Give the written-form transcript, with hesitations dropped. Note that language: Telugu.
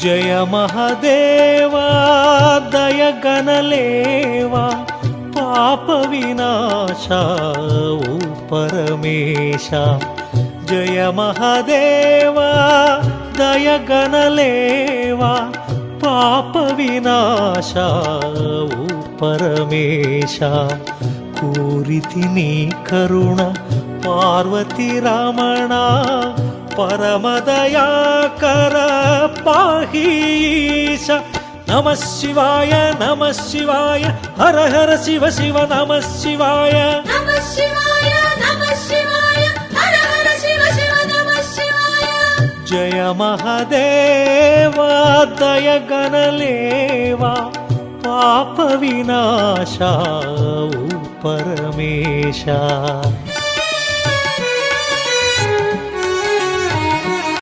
జయ మహదేవా దయగనలేవా పాప వినాశ ఓ పరమేశ జయ మహదేవా దయగనలేవా పాప వినాశ ఓ పరమేశ కోరితి నీ కరుణ పార్వతి రమణ పరమదయాకర పాహీశ నమః శివాయ నమః శివాయ హర హర శివ శివ నమః శివాయ నమః శివాయ నమః శివాయ హర హర శివ శివ నమః శివాయ జయ మహదేవా దయగనలేవా పాప వినాశ ఓ పరమేశ